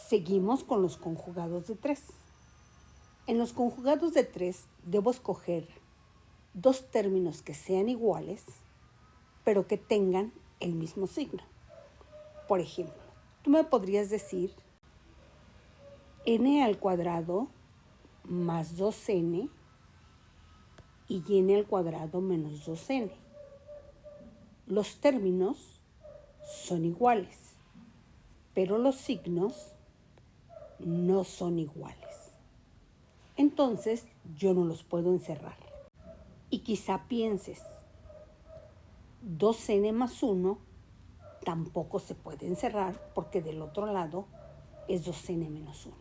Seguimos con los conjugados de 3. En los conjugados de 3 debo escoger dos términos que sean iguales, pero que tengan el mismo signo. Por ejemplo, tú me podrías decir n al cuadrado más 2n y n al cuadrado menos 2n. Los términos son iguales, pero los signos no son iguales. Entonces yo no los puedo encerrar. Y quizá pienses, 2n más 1 tampoco se puede encerrar porque del otro lado es 2n menos 1.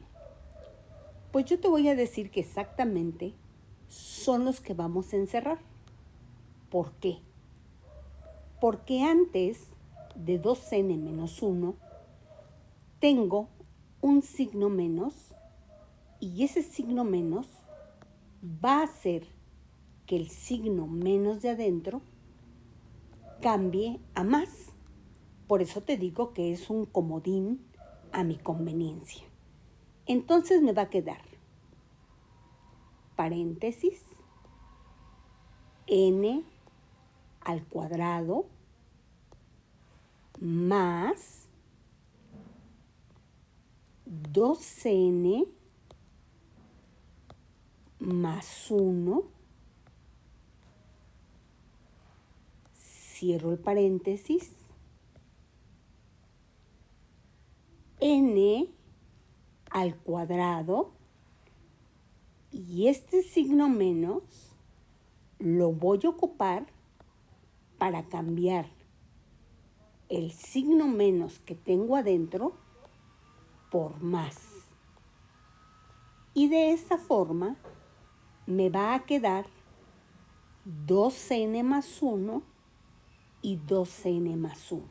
Pues yo te voy a decir que exactamente son los que vamos a encerrar. ¿Por qué? Porque antes de 2n menos 1 tengo un signo menos y ese signo menos va a hacer que el signo menos de adentro cambie a más. Por eso te digo que es un comodín a mi conveniencia. Entonces me va a quedar paréntesis n al cuadrado más 2n más 1, cierro el paréntesis, n al cuadrado, y este signo menos lo voy a ocupar para cambiar el signo menos que tengo adentro por más. Y de esa forma me va a quedar 2n más 1 y 2n más 1.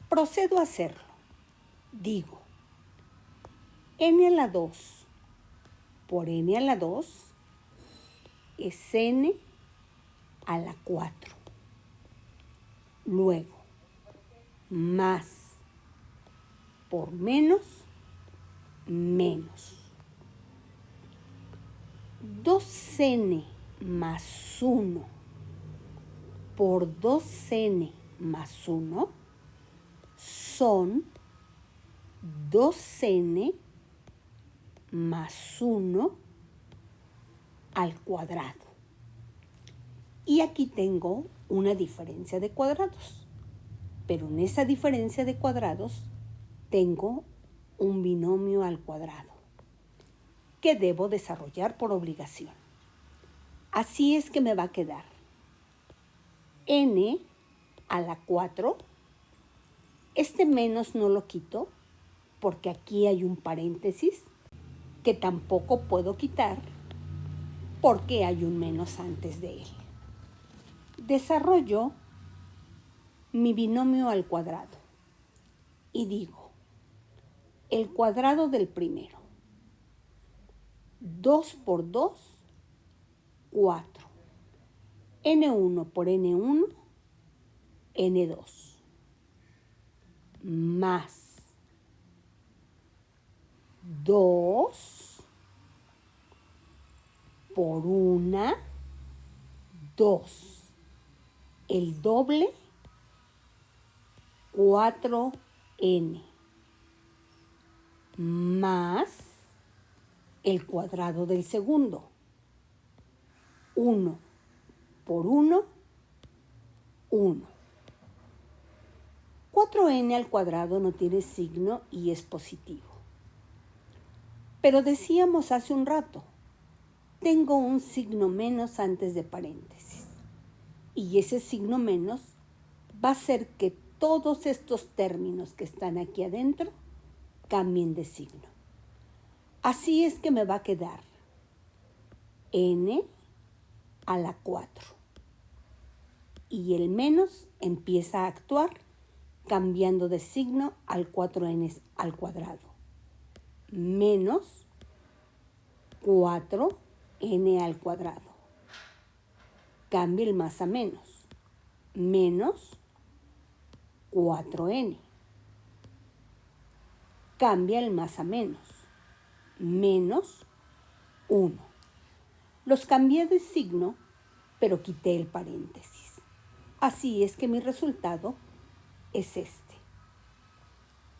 Procedo a hacerlo. Digo, n a la 2 por n a la 2 es n a la 4. Luego, más por menos, menos. 2n más 1 por 2n más 1 son 2n más 1 al cuadrado. Y aquí tengo una diferencia de cuadrados. Pero en esa diferencia de cuadrados tengo un binomio al cuadrado que debo desarrollar por obligación. Así es que me va a quedar n a la 4. Este menos no lo quito porque aquí hay un paréntesis que tampoco puedo quitar porque hay un menos antes de él. Desarrollo mi binomio al cuadrado y digo, el cuadrado del primero, 2 por 2, 4. n1 por n1, n2. Más 2 por 1, 2. El doble, 4n. Más el cuadrado del segundo. 1 por 1, 1. 4n al cuadrado no tiene signo y es positivo. Pero decíamos hace un rato, tengo un signo menos antes de paréntesis. Y ese signo menos va a hacer que todos estos términos que están aquí adentro cambien de signo. Así es que me va a quedar n a la 4. Y el menos empieza a actuar cambiando de signo al 4n al cuadrado. Menos 4n al cuadrado. Cambia el más a menos. Menos 4n. cambia el más a menos. Menos 1. Los cambié de signo, pero quité el paréntesis. Así es que mi resultado es este.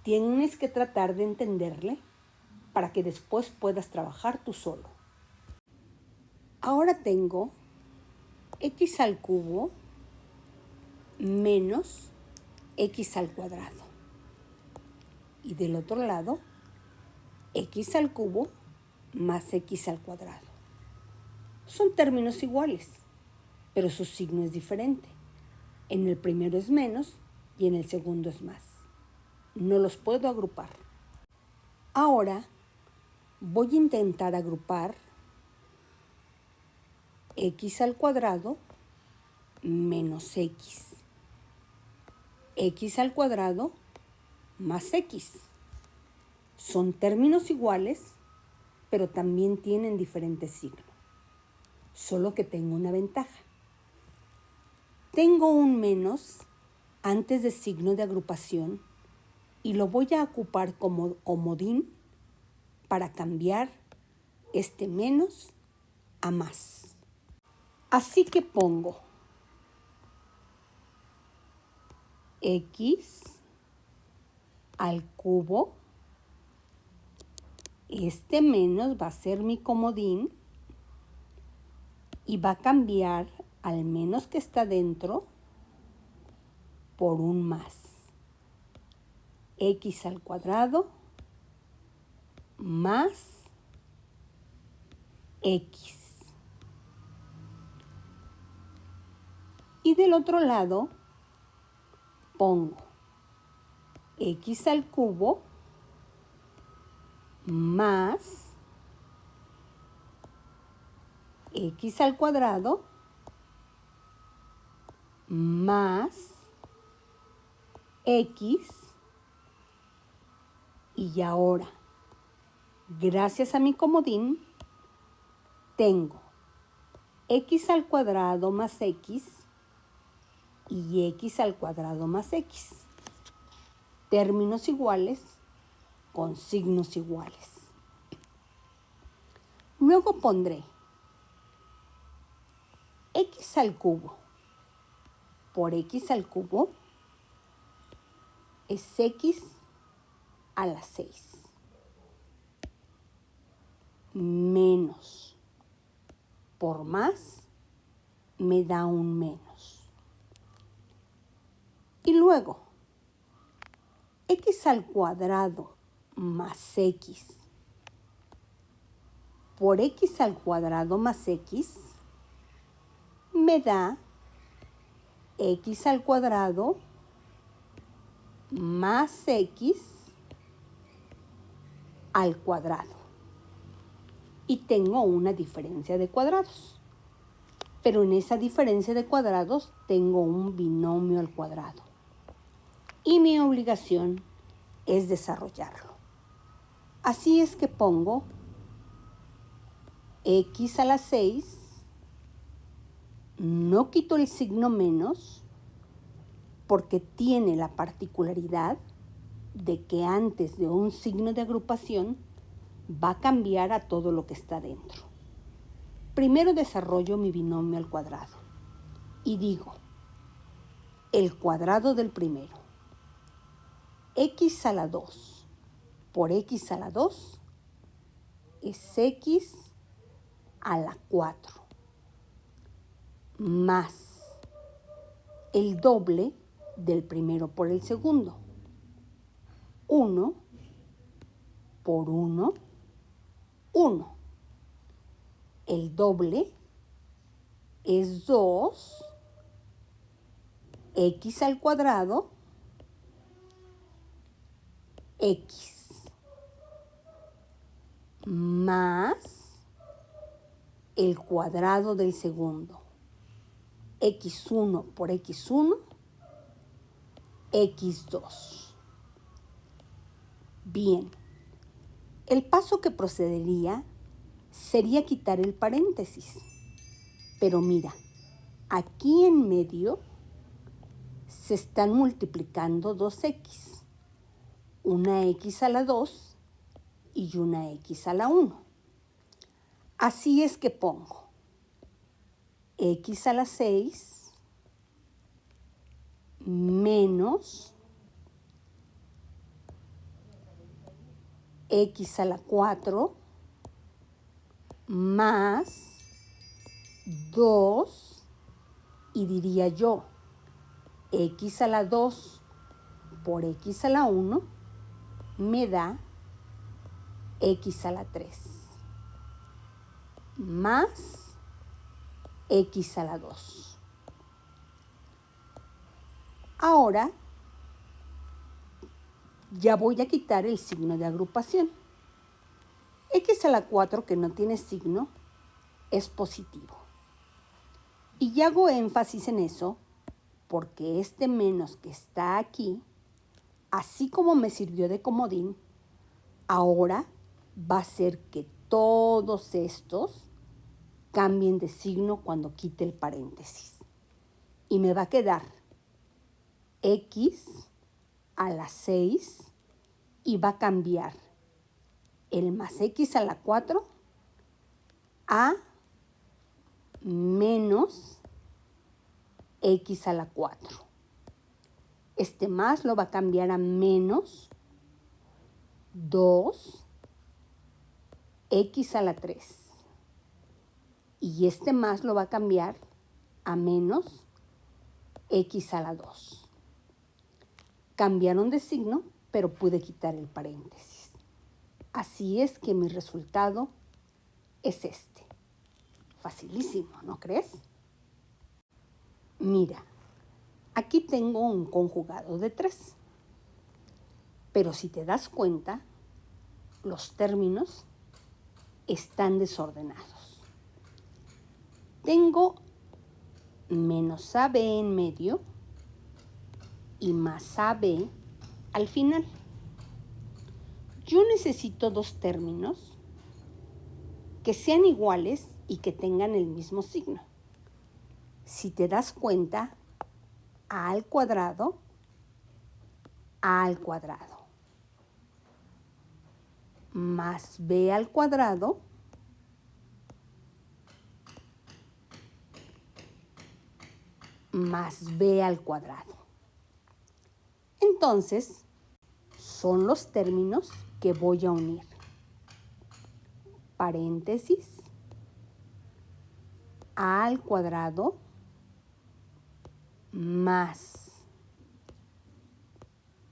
Tienes que tratar de entenderle para que después puedas trabajar tú solo. Ahora tengo x al cubo menos x al cuadrado. Y del otro lado, x al cubo más x al cuadrado. Son términos iguales, pero su signo es diferente. En el primero es menos y en el segundo es más. No los puedo agrupar. Ahora voy a intentar agrupar x al cuadrado menos x. X al cuadrado más x. Son términos iguales, pero también tienen diferentes signos. Solo que tengo una ventaja. Tengo un menos antes del signo de agrupación y lo voy a ocupar como comodín para cambiar este menos a más. Así que pongo x al cubo. Este menos va a ser mi comodín y va a cambiar al menos que está dentro por un más. X al cuadrado más x. Y del otro lado pongo x al cubo más x al cuadrado más x. Y ahora, gracias a mi comodín, tengo x al cuadrado más x y x al cuadrado más x. Términos iguales con signos iguales. Luego pondré x al cubo por x al cubo es x a la 6 menos por más me da un menos. Y luego x al cuadrado más x por x al cuadrado más x me da x al cuadrado más x al cuadrado. Y tengo una diferencia de cuadrados. Pero en esa diferencia de cuadrados tengo un binomio al cuadrado. Y mi obligación es desarrollarlo. Así es que pongo x a la 6, no quito el signo menos porque tiene la particularidad de que antes de un signo de agrupación va a cambiar a todo lo que está dentro. Primero desarrollo mi binomio al cuadrado y digo el cuadrado del primero. X a la 2 por x a la 2 es x a la 4 más el doble del primero por el segundo. 1 por 1, 1. El doble es 2, x al cuadrado, x, más el cuadrado del segundo. x1 por x1, x2. Bien, el paso que procedería sería quitar el paréntesis. Pero mira, aquí en medio se están multiplicando 2x. una x a la 2 y una x a la 1. Así es que pongo x a la 6 menos x a la 4 más 2 y diría yo x a la 2 por x a la 1 me da x a la 3 más x a la 2. Ahora ya voy a quitar el signo de agrupación. X a la 4, que no tiene signo, es positivo. Y ya hago énfasis en eso porque este menos que está aquí, así como me sirvió de comodín, ahora va a hacer que todos estos cambien de signo cuando quite el paréntesis. Y me va a quedar x a la 6 y va a cambiar el más x a la 4 a menos x a la 4. Este más lo va a cambiar a menos 2 x a la 3. Y este más lo va a cambiar a menos x a la 2. Cambiaron de signo, pero pude quitar el paréntesis. Así es que mi resultado es este. Facilísimo, ¿no crees? Mira, aquí tengo un conjugado de 3. Pero si te das cuenta, los términos están desordenados. Tengo menos AB en medio y más AB al final. Yo necesito dos términos que sean iguales y que tengan el mismo signo. Si te das cuenta, A al cuadrado más B al cuadrado más B al cuadrado. Entonces, son los términos que voy a unir. Paréntesis, A al cuadrado más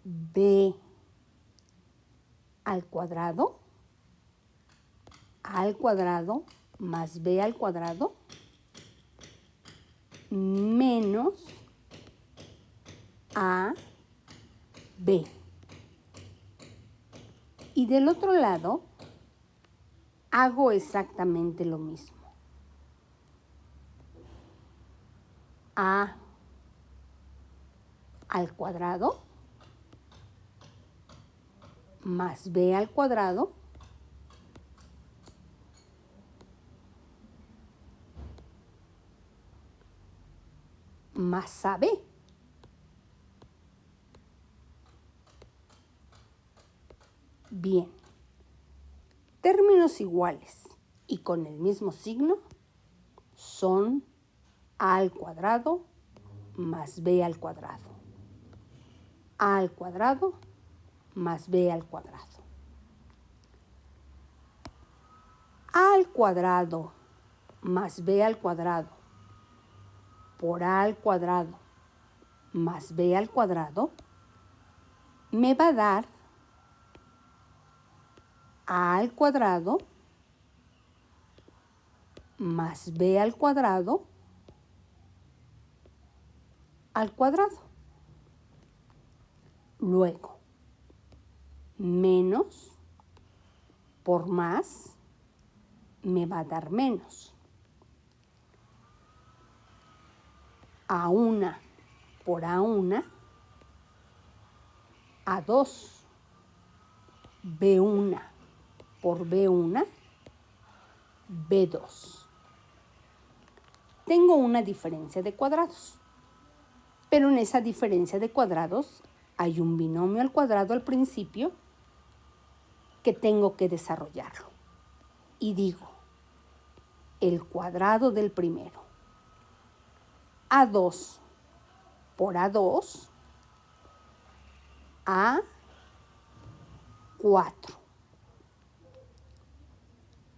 B al cuadrado más B al cuadrado menos AB. Y del otro lado hago exactamente lo mismo. A al cuadrado más B al cuadrado más AB. Bien, términos iguales y con el mismo signo son A al cuadrado más B al cuadrado. A al cuadrado más B al cuadrado. A al cuadrado más B al cuadrado por A al cuadrado más B al cuadrado me va a dar A al cuadrado más B al cuadrado al cuadrado. Luego, menos por más me va a dar menos. A1 por A1, A2, B1 por B1, B2. Tengo una diferencia de cuadrados, pero en esa diferencia de cuadrados hay un binomio al cuadrado al principio que tengo que desarrollarlo. Y digo, el cuadrado del primero. A2 por A2, A4.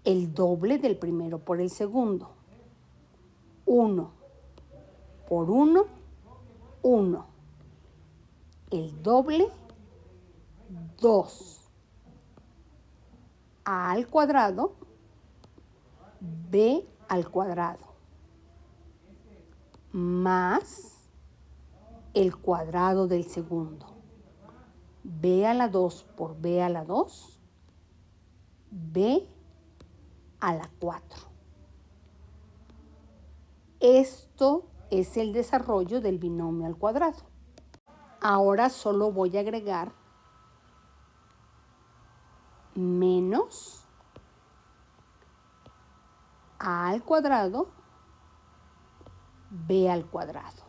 El doble del primero por el segundo. 1 por 1, 1. El doble, 2. A al cuadrado, B al cuadrado, más el cuadrado del segundo. B a la 2 por B a la 2, B a la 4. Esto es el desarrollo del binomio al cuadrado. Ahora solo voy a agregar menos A al cuadrado, B al cuadrado.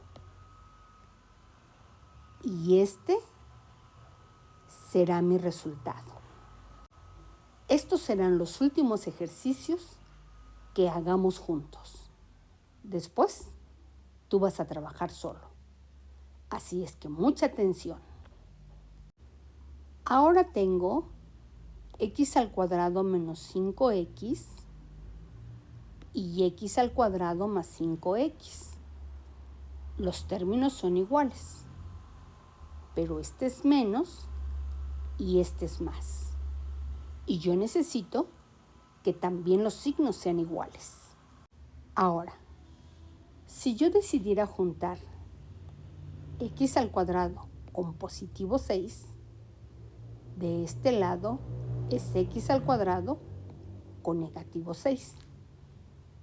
Y este será mi resultado. Estos serán los últimos ejercicios que hagamos juntos. Después, tú vas a trabajar solo. Así es que mucha atención. Ahora tengo x al cuadrado menos 5x y x al cuadrado más 5x. Los términos son iguales, pero este es menos y este es más. Y yo necesito que también los signos sean iguales. Ahora, si yo decidiera juntar x al cuadrado con positivo 6, de este lado es x al cuadrado con negativo 6.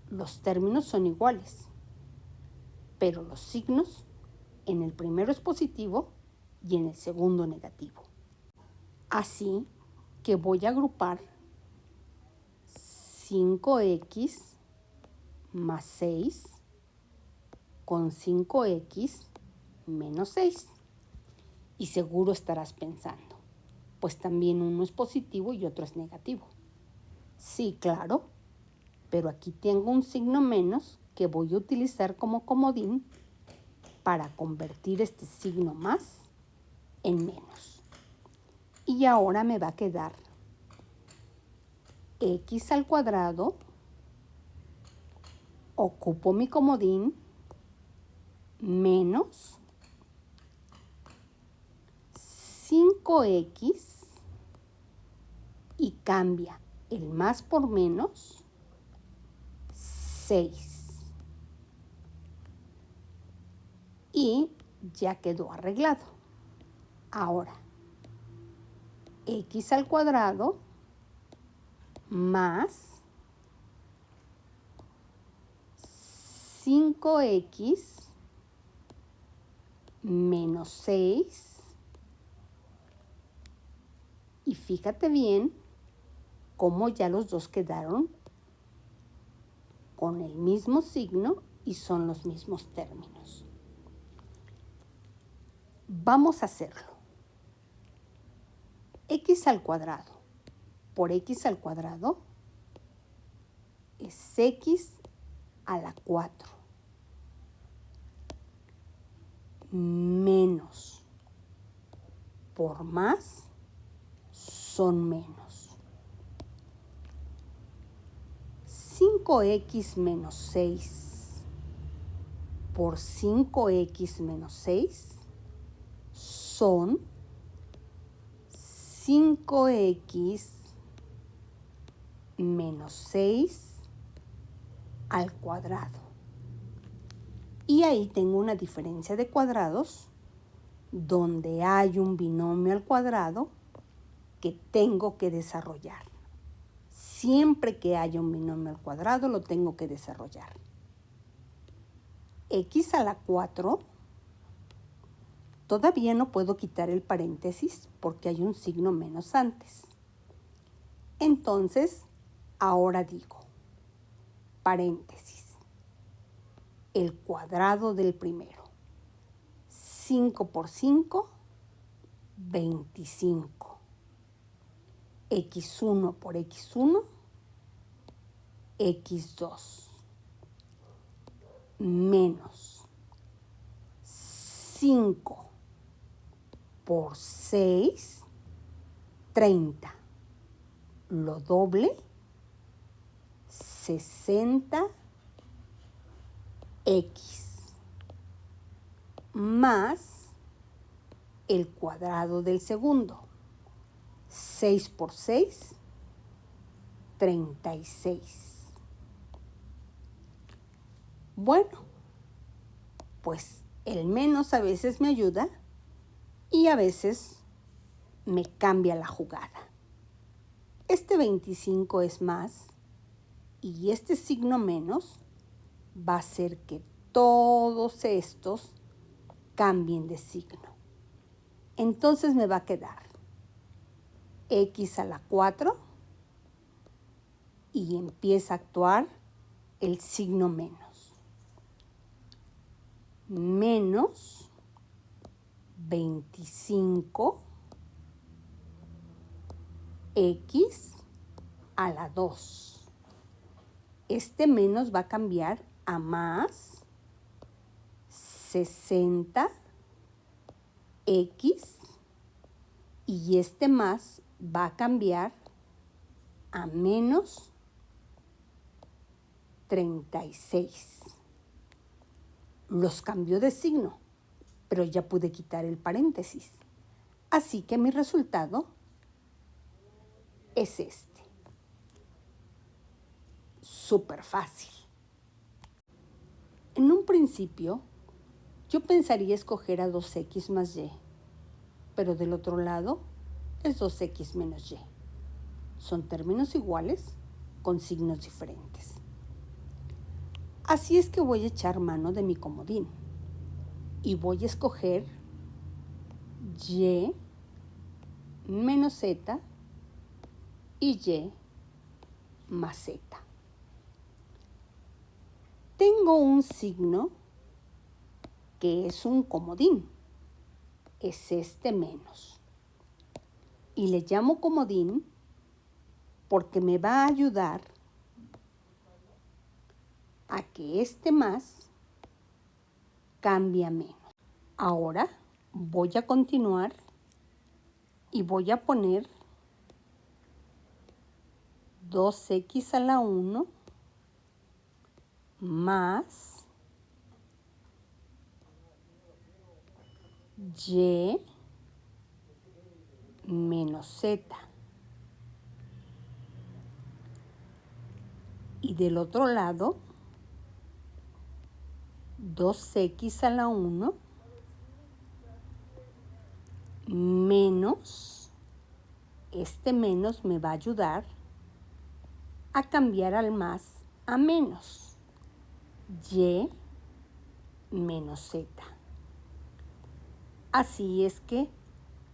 Los términos son iguales, pero los signos en el primero es positivo y en el segundo negativo. Así que voy a agrupar 5x más 6 con 5x menos 6. Y seguro estarás pensando, pues también uno es positivo y otro es negativo. Sí, claro, pero aquí tengo un signo menos que voy a utilizar como comodín para convertir este signo más en menos. Y ahora me va a quedar x al cuadrado, ocupo mi comodín, menos 5x y cambia el más por menos 6. Y ya quedó arreglado. Ahora, x al cuadrado más 5x menos 6. Y fíjate bien cómo ya los dos quedaron con el mismo signo y son los mismos términos. Vamos a hacerlo. X al cuadrado por x al cuadrado es x a la 4 menos por más son menos. 5x menos 6 por 5x menos 6 son 5x menos 6 al cuadrado. Y ahí tengo una diferencia de cuadrados donde hay un binomio al cuadrado que tengo que desarrollar. Siempre que haya un binomio al cuadrado lo tengo que desarrollar. X a la 4, todavía no puedo quitar el paréntesis porque hay un signo menos antes. Entonces, ahora digo, paréntesis, el cuadrado del primero. 5 por 5, 25. X1 por X1, X2. Menos 5 por 6, 30. Lo doble, 60X. Más el cuadrado del segundo. 6 por 6, 36. Bueno, pues el menos a veces me ayuda y a veces me cambia la jugada. Este 25 es más y este signo menos va a hacer que todos estos cambien de signo. Entonces me va a quedar X a la 4 y empieza a actuar el signo menos. Menos 25 X a la 2. Este menos va a cambiar a más 60X y este más va a cambiar a menos 36. Los cambió de signo, pero ya pude quitar el paréntesis. Así que mi resultado es este. Súper fácil. En un principio, yo pensaría escoger a 2x más y, pero del otro lado es 2x menos y. Son términos iguales con signos diferentes. Así es que voy a echar mano de mi comodín y voy a escoger y menos z y y más z. Tengo un signo que es un comodín, es este menos. Y le llamo comodín porque me va a ayudar a que este más cambie a menos. Ahora voy a continuar y voy a poner 2x a la 1 más y menos z. Y del otro lado, 2x a la 1 menos, este menos me va a ayudar a cambiar al más a menos, y menos z. Así es que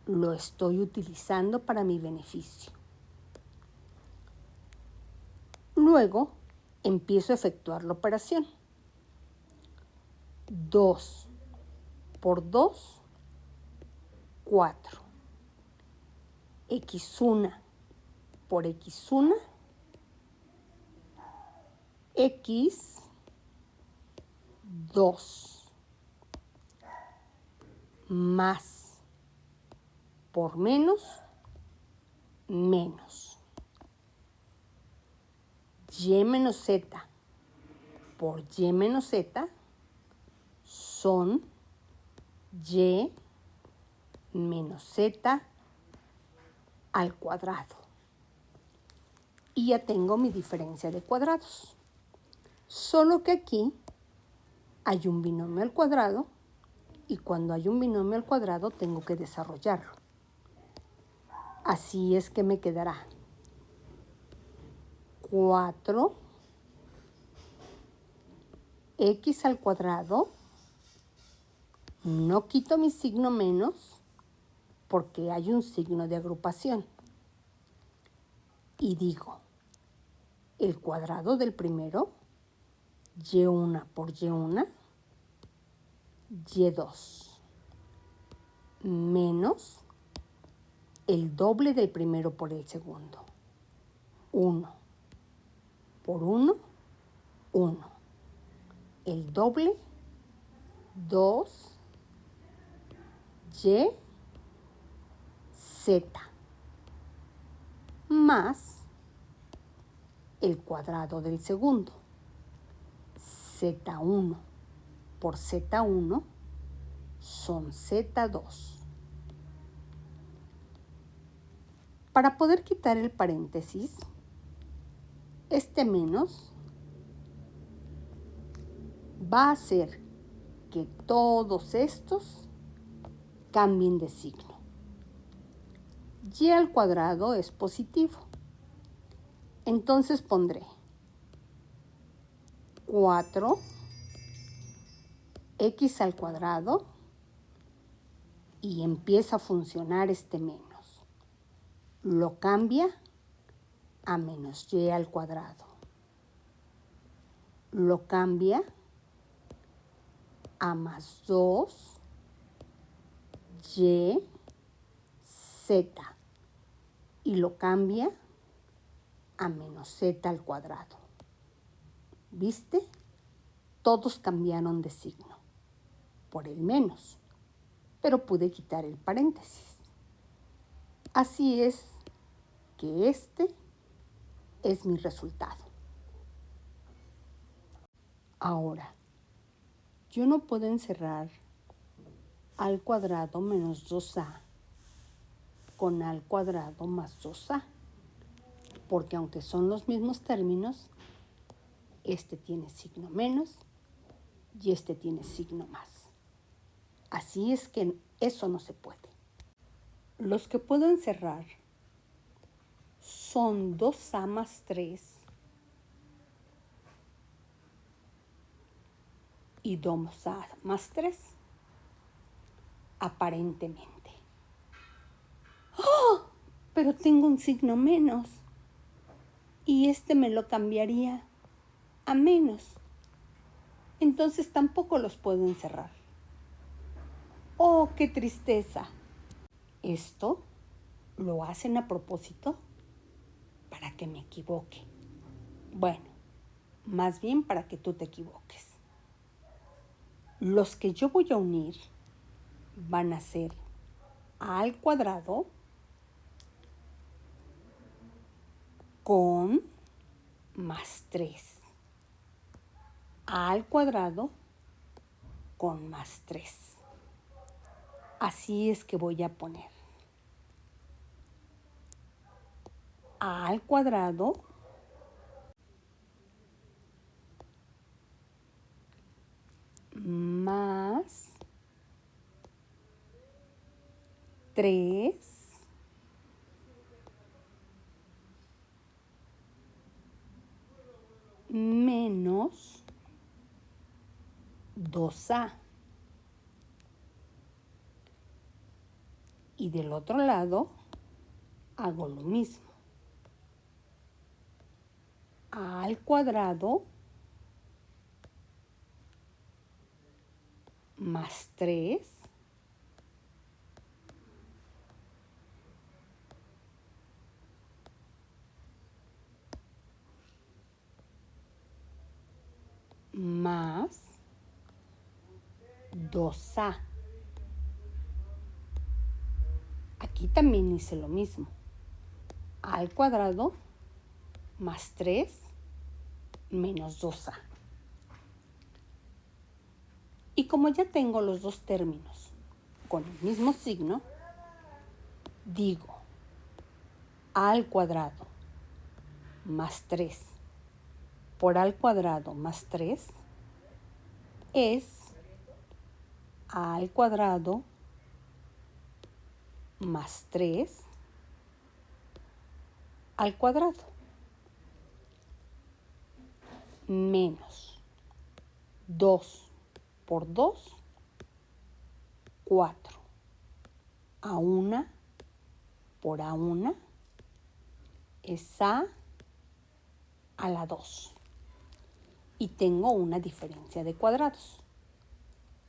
lo estoy utilizando para mi beneficio. Luego empiezo a efectuar la operación. 2 por 2, 4. X1 por X1, X2 más por menos, menos. Y menos z por y menos z son y menos z al cuadrado. Y ya tengo mi diferencia de cuadrados. Solo que aquí hay un binomio al cuadrado y cuando hay un binomio al cuadrado tengo que desarrollarlo. Así es que me quedará 4x al cuadrado. No quito mi signo menos porque hay un signo de agrupación. Y digo, el cuadrado del primero, y1 por y1, y2, menos el doble del primero por el segundo. 1 por 1, 1. El doble, 2, y, z, más el cuadrado del segundo. Z1 por Z1 son Z2. Para poder quitar el paréntesis, este menos va a hacer que todos estos cambien de signo. Y al cuadrado es positivo. Entonces pondré 4x al cuadrado y empieza a funcionar este menos. Lo cambia a menos y al cuadrado. Lo cambia a más 2 y z y lo cambia a menos z al cuadrado. ¿Viste? Todos cambiaron de signo por el menos, pero pude quitar el paréntesis. Así es que este es mi resultado. Ahora, yo no puedo encerrar al cuadrado menos 2a con al cuadrado más 2a, porque aunque son los mismos términos, este tiene signo menos y este tiene signo más. Así es que eso no se puede. Los que puedo encerrar son 2a más 3 y 2a más 3, aparentemente. ¡Oh! Pero tengo un signo menos y este me lo cambiaría a menos. Entonces tampoco los puedo encerrar. ¡Oh, qué tristeza! Esto lo hacen a propósito para que me equivoque. Bueno, más bien para que tú te equivoques. Los que yo voy a unir van a ser a al cuadrado con más 3. A al cuadrado con más 3. Así es que voy a poner a al cuadrado más 3 menos 2a. Y del otro lado hago lo mismo. A al cuadrado más 3 más 2a. Aquí también hice lo mismo. A al cuadrado más 3 menos 2a. Y como ya tengo los dos términos con el mismo signo, digo a al cuadrado más 3 por a al cuadrado más 3 es a al cuadrado más 3 al cuadrado menos 2 por 2, 4. A1 por A1 es a la 2. Y tengo una diferencia de cuadrados.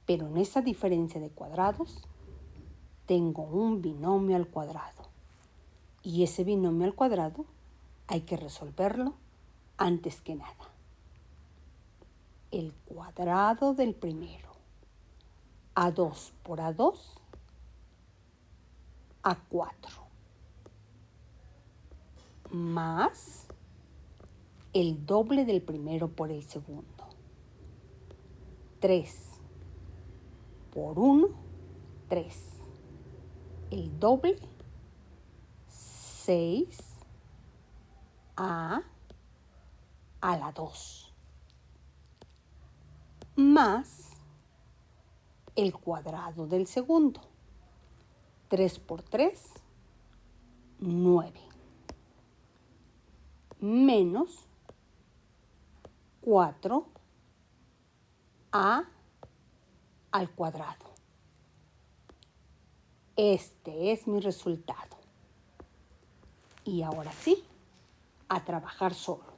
Pero en esa diferencia de cuadrados tengo un binomio al cuadrado. Y ese binomio al cuadrado hay que resolverlo antes que nada. El cuadrado del primero. A2 por A2, A4. Más el doble del primero por el segundo. 3 por 1, 3. El doble, 6 a la 2. Más el cuadrado del segundo. 3 por 3, 9. Menos 4 al cuadrado. Este es mi resultado. Y ahora sí, a trabajar solo.